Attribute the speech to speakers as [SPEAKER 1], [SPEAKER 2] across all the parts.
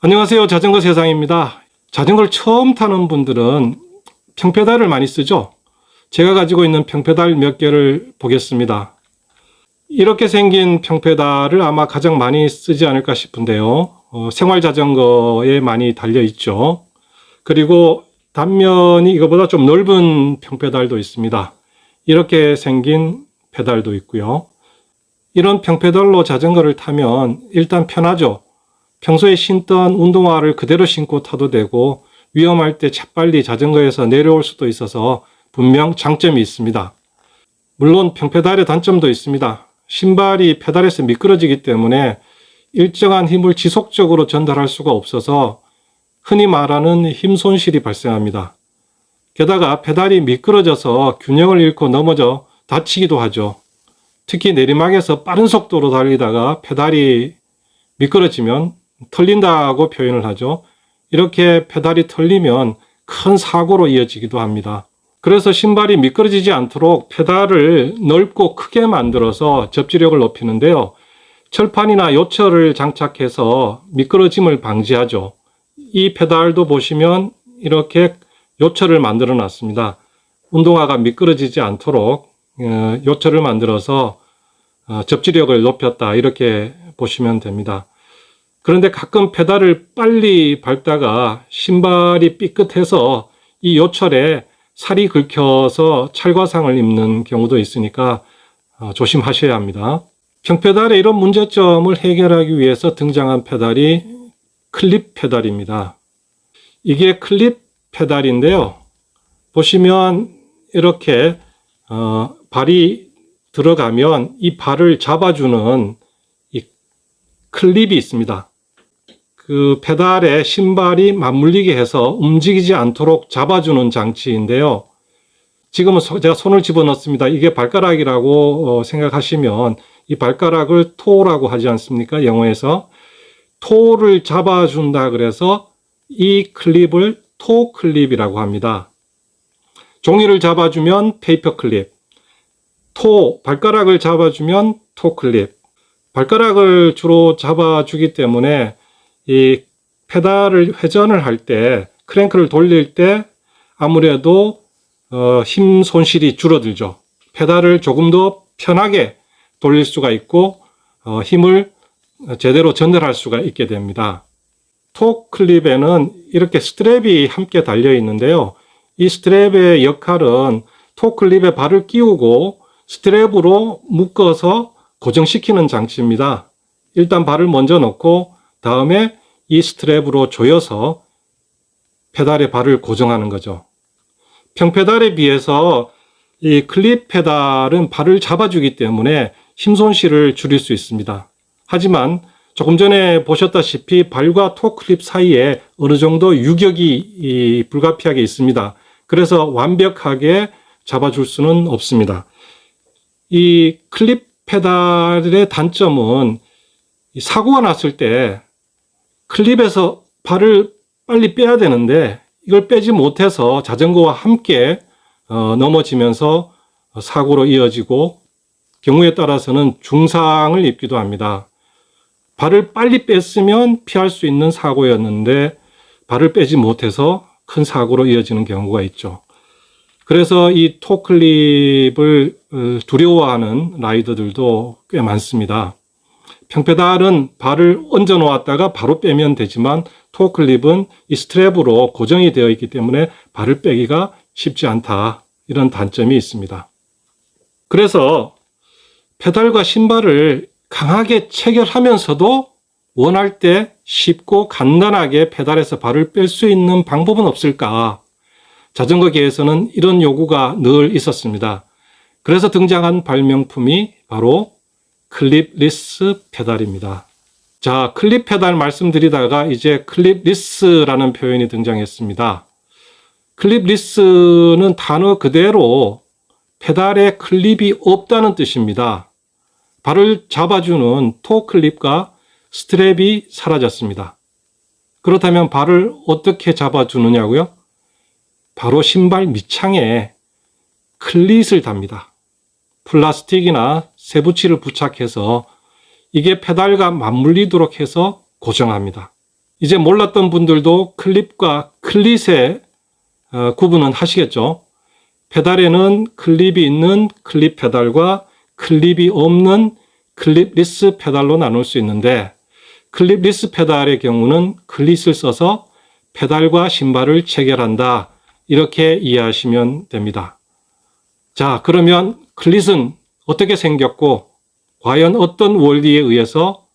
[SPEAKER 1] 안녕하세요. 자전거 세상입니다. 자전거를 처음 타는 분들은 평페달을 많이 쓰죠. 제가 가지고 있는 평페달 몇 개를 보겠습니다. 이렇게 생긴 평페달을 아마 가장 많이 쓰지 않을까 싶은데요. 생활 자전거에 많이 달려 있죠. 그리고 단면이 이거보다 좀 넓은 평페달도 있습니다. 이렇게 생긴 페달도 있고요. 이런 평페달로 자전거를 타면 일단 편하죠. 평소에 신던 운동화를 그대로 신고 타도 되고 위험할 때 재빨리 자전거에서 내려올 수도 있어서 분명 장점이 있습니다. 물론 평페달의 단점도 있습니다. 신발이 페달에서 미끄러지기 때문에 일정한 힘을 지속적으로 전달할 수가 없어서 흔히 말하는 힘 손실이 발생합니다. 게다가 페달이 미끄러져서 균형을 잃고 넘어져 다치기도 하죠. 특히 내리막에서 빠른 속도로 달리다가 페달이 미끄러지면 털린다고 표현을 하죠. 이렇게 페달이 털리면 큰 사고로 이어지기도 합니다. 그래서 신발이 미끄러지지 않도록 페달을 넓고 크게 만들어서 접지력을 높이는데요. 철판이나 요철을 장착해서 미끄러짐을 방지하죠. 이 페달도 보시면 이렇게 요철을 만들어 놨습니다. 운동화가 미끄러지지 않도록 요철을 만들어서 접지력을 높였다, 이렇게 보시면 됩니다. 그런데 가끔 페달을 빨리 밟다가 신발이 삐끗해서 이 요철에 살이 긁혀서 찰과상을 입는 경우도 있으니까 조심하셔야 합니다. 평페달의 이런 문제점을 해결하기 위해서 등장한 페달이 클립 페달입니다. 이게 클립 페달인데요. 보시면 이렇게 발이 들어가면 이 발을 잡아주는 이 클립이 있습니다. 그 페달에 신발이 맞물리게 해서 움직이지 않도록 잡아주는 장치인데요. 지금은 제가 손을 집어넣습니다. 이게 발가락이라고 생각하시면 이 발가락을 토라고 하지 않습니까? 영어에서 토를 잡아준다 그래서 이 클립을 토 클립이라고 합니다. 종이를 잡아주면 페이퍼 클립, 발가락을 잡아주면 토 클립. 발가락을 주로 잡아주기 때문에 이 페달을 회전을 할 때, 크랭크를 돌릴 때 아무래도 힘 손실이 줄어들죠. 페달을 조금 더 편하게 돌릴 수가 있고 힘을 제대로 전달할 수가 있게 됩니다. 토 클립에는 이렇게 스트랩이 함께 달려 있는데요. 이 스트랩의 역할은 토 클립에 발을 끼우고 스트랩으로 묶어서 고정시키는 장치입니다. 일단 발을 먼저 넣고 다음에 이 스트랩으로 조여서 페달에 발을 고정하는 거죠. 평페달에 비해서 이 클립 페달은 발을 잡아주기 때문에 힘 손실을 줄일 수 있습니다. 하지만 조금 전에 보셨다시피 발과 토 클립 사이에 어느 정도 유격이 불가피하게 있습니다. 그래서 완벽하게 잡아줄 수는 없습니다. 이 클립 페달의 단점은 사고가 났을 때 클립에서 발을 빨리 빼야 되는데 이걸 빼지 못해서 자전거와 함께 넘어지면서 사고로 이어지고 경우에 따라서는 중상을 입기도 합니다. 발을 빨리 뺐으면 피할 수 있는 사고였는데 발을 빼지 못해서 큰 사고로 이어지는 경우가 있죠. 그래서 이 토 클립을 두려워하는 라이더들도 꽤 많습니다. 평페달은 발을 얹어 놓았다가 바로 빼면 되지만 토 클립은 이 스트랩으로 고정이 되어 있기 때문에 발을 빼기가 쉽지 않다, 이런 단점이 있습니다. 그래서 페달과 신발을 강하게 체결하면서도 원할 때 쉽고 간단하게 페달에서 발을 뺄 수 있는 방법은 없을까? 자전거계에서는 이런 요구가 늘 있었습니다. 그래서 등장한 발명품이 바로 클립리스 페달입니다. 자, 클립 페달 말씀드리다가 이제 클립리스라는 표현이 등장했습니다. 클립리스는 단어 그대로 페달에 클립이 없다는 뜻입니다. 발을 잡아주는 토 클립과 스트랩이 사라졌습니다. 그렇다면 발을 어떻게 잡아주느냐고요? 바로 신발 밑창에 클릿을 답니다. 플라스틱이나 세부치를 부착해서 이게 페달과 맞물리도록 해서 고정합니다. 이제 몰랐던 분들도 클립과 클릿의 구분은 하시겠죠. 페달에는 클립이 있는 클립 페달과 클립이 없는 클립리스 페달로 나눌 수 있는데, 클립리스 페달의 경우는 클릿을 써서 페달과 신발을 체결한다, 이렇게 이해하시면 됩니다. 자, 그러면 클릿은 어떻게 생겼고 과연 어떤 원리에 의해서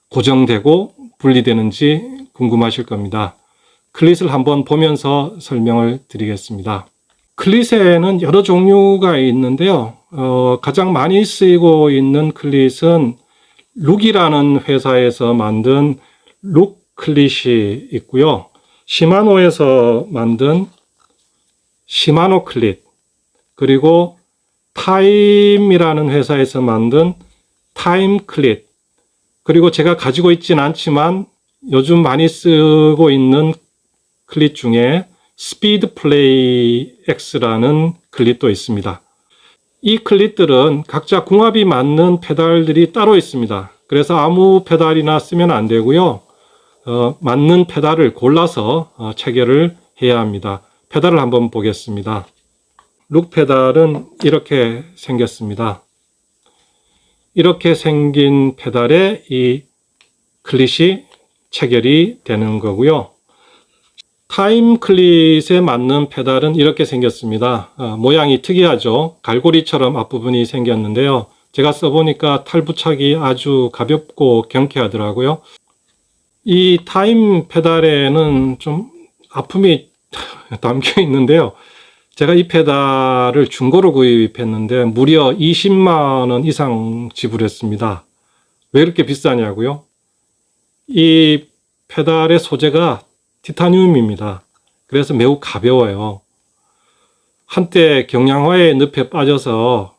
[SPEAKER 1] 고정되고 분리되는지 궁금하실 겁니다. 클릿을 한번 보면서 설명을 드리겠습니다. 클릿에는 여러 종류가 있는데요. 가장 많이 쓰이고 있는 클릿은 룩이라는 회사에서 만든 룩 클릿이 있고요. 시마노에서 만든 시마노 클릿, 그리고 타임이라는 회사에서 만든 타임 클릿, 그리고 제가 가지고 있지는 않지만 요즘 많이 쓰고 있는 클릿 중에 스피드 플레이 X라는 클릿도 있습니다. 이 클릿들은 각자 궁합이 맞는 페달들이 따로 있습니다. 그래서 아무 페달이나 쓰면 안 되고요. 맞는 페달을 골라서 체결을 해야 합니다. 페달을 한번 보겠습니다. 룩 페달은 이렇게 생겼습니다. 이렇게 생긴 페달에 이 클릿이 체결이 되는 거고요. 타임 클릿에 맞는 페달은 이렇게 생겼습니다. 모양이 특이하죠. 갈고리처럼 앞부분이 생겼는데요. 제가 써보니까 탈부착이 아주 가볍고 경쾌하더라고요. 이 타임 페달에는 좀 아픔이 담겨 있는데요. 제가 이 페달을 중고로 구입했는데 무려 20만 원 이상 지불했습니다. 왜 이렇게 비싸냐고요? 이 페달의 소재가 티타늄입니다. 그래서 매우 가벼워요. 한때 경량화의 늪에 빠져서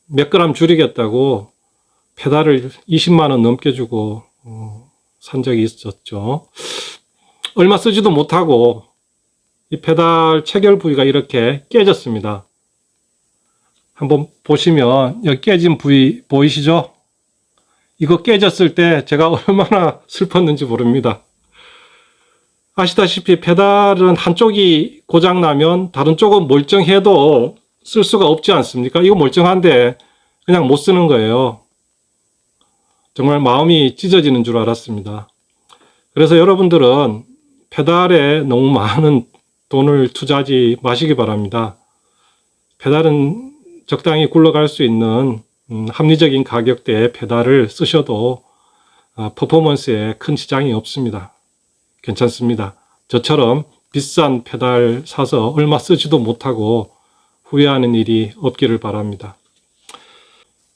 [SPEAKER 1] 몇 그램 줄이겠다고 페달을 20만 원 넘게 주고 산 적이 있었죠. 얼마 쓰지도 못하고 이 페달 체결 부위가 이렇게 깨졌습니다. 한번 보시면 여기 깨진 부위 보이시죠? 이거 깨졌을 때 제가 얼마나 슬펐는지 모릅니다. 아시다시피 페달은 한쪽이 고장나면 다른 쪽은 멀쩡해도 쓸 수가 없지 않습니까? 이거 멀쩡한데 그냥 못 쓰는 거예요. 정말 마음이 찢어지는 줄 알았습니다. 그래서 여러분들은 페달에 너무 많은 돈을 투자하지 마시기 바랍니다. 페달은 적당히 굴러갈 수 있는 합리적인 가격대의 페달을 쓰셔도 퍼포먼스에 큰 지장이 없습니다. 괜찮습니다. 저처럼 비싼 페달 사서 얼마 쓰지도 못하고 후회하는 일이 없기를 바랍니다.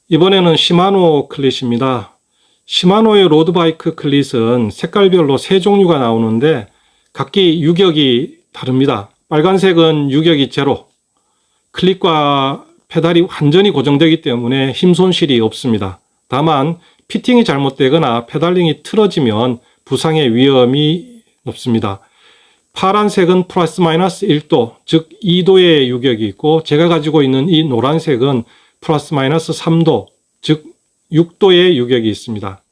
[SPEAKER 1] 이번에는 시마노 클릿입니다. 시마노의 로드바이크 클릿은 색깔별로 3종류가 나오는데 각기 유격이 다릅니다. 빨간색은 유격이 제로, 클릿과 페달이 완전히 고정되기 때문에 힘 손실이 없습니다. 다만 피팅이 잘못되거나 페달링이 틀어지면 부상의 위험이 높습니다. 파란색은 플러스 마이너스 1도, 즉 2도의 유격이 있고, 제가 가지고 있는 이 노란색은 플러스 마이너스 3도, 즉 6도의 유격이 있습니다.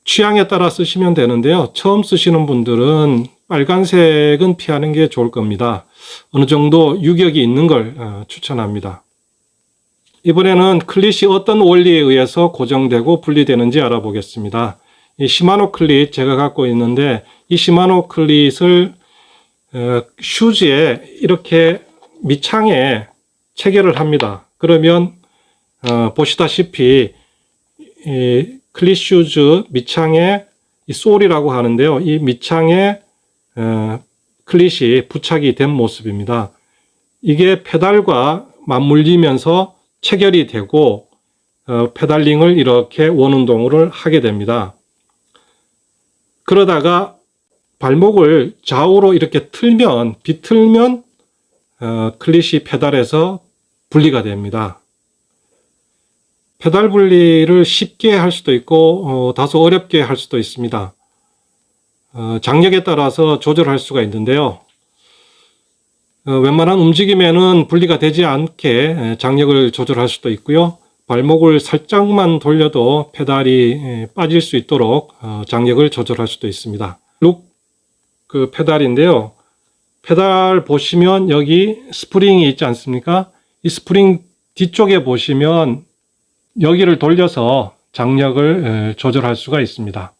[SPEAKER 1] 취향에 따라 쓰시면 되는데요. 처음 쓰시는 분들은 빨간색은 피하는 게 좋을 겁니다. 어느 정도 유격이 있는 걸 추천합니다. 이번에는 클릿이 어떤 원리에 의해서 고정되고 분리되는지 알아보겠습니다. 이 시마노 클릿 제가 갖고 있는데, 이 시마노 클릿을 슈즈에 이렇게 밑창에 체결을 합니다. 그러면 보시다시피 이 클릿 슈즈 밑창에 이 솔이라고 하는데요. 이 밑창에 클릿이 부착이 된 모습입니다. 이게 페달과 맞물리면서 체결이 되고 페달링을 이렇게 원운동을 하게 됩니다. 그러다가 발목을 좌우로 이렇게 틀면, 비틀면 클릿이 페달에서 분리가 됩니다. 페달 분리를 쉽게 할 수도 있고 다소 어렵게 할 수도 있습니다. 장력에 따라서 조절할 수가 있는데요. 웬만한 움직임에는 분리가 되지 않게 장력을 조절할 수도 있고요. 발목을 살짝만 돌려도 페달이 빠질 수 있도록 장력을 조절할 수도 있습니다. 룩 그 페달인데요. 페달 보시면 여기 스프링이 있지 않습니까? 이 스프링 뒤쪽에 보시면 여기를 돌려서 장력을 조절할 수가 있습니다.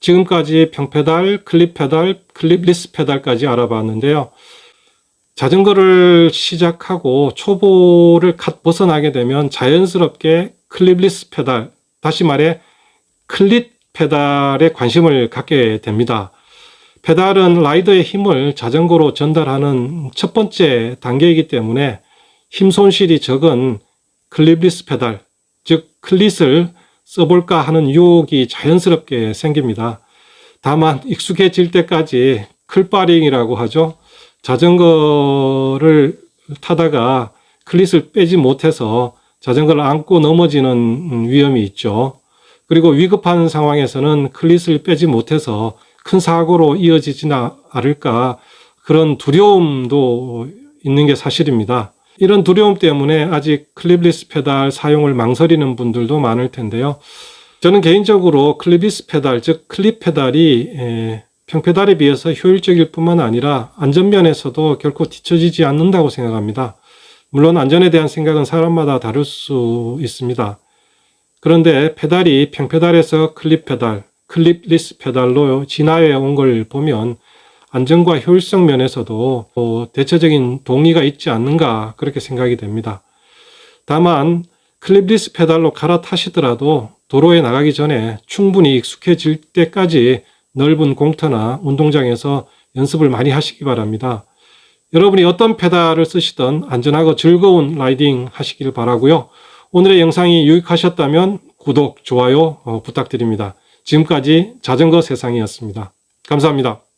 [SPEAKER 1] 지금까지 평페달, 클립 페달, 클립리스 페달까지 알아봤는데요. 자전거를 시작하고 초보를 갓 벗어나게 되면 자연스럽게 클립리스 페달, 다시 말해 클립 페달에 관심을 갖게 됩니다. 페달은 라이더의 힘을 자전거로 전달하는 첫 번째 단계이기 때문에 힘 손실이 적은 클립리스 페달, 즉 클릿을 써볼까 하는 유혹이 자연스럽게 생깁니다. 다만 익숙해질 때까지 클바링이라고 하죠. 자전거를 타다가 클릿을 빼지 못해서 자전거를 안고 넘어지는 위험이 있죠. 그리고 위급한 상황에서는 클릿을 빼지 못해서 큰 사고로 이어지지나 않을까 그런 두려움도 있는 게 사실입니다. 이런 두려움 때문에 아직 클립리스 페달 사용을 망설이는 분들도 많을 텐데요. 저는 개인적으로 클립리스 페달, 즉 클립 페달이 평페달에 비해서 효율적일 뿐만 아니라 안전면에서도 결코 뒤처지지 않는다고 생각합니다. 물론 안전에 대한 생각은 사람마다 다를 수 있습니다. 그런데 페달이 평페달에서 클립 페달, 클립리스 페달로 진화해 온 걸 보면 안전과 효율성 면에서도 대체적인 동의가 있지 않는가 그렇게 생각이 됩니다. 다만 클립리스 페달로 갈아타시더라도 도로에 나가기 전에 충분히 익숙해질 때까지 넓은 공터나 운동장에서 연습을 많이 하시기 바랍니다. 여러분이 어떤 페달을 쓰시든 안전하고 즐거운 라이딩 하시길 바라고요. 오늘의 영상이 유익하셨다면 구독, 좋아요 부탁드립니다. 지금까지 자전거 세상이었습니다. 감사합니다.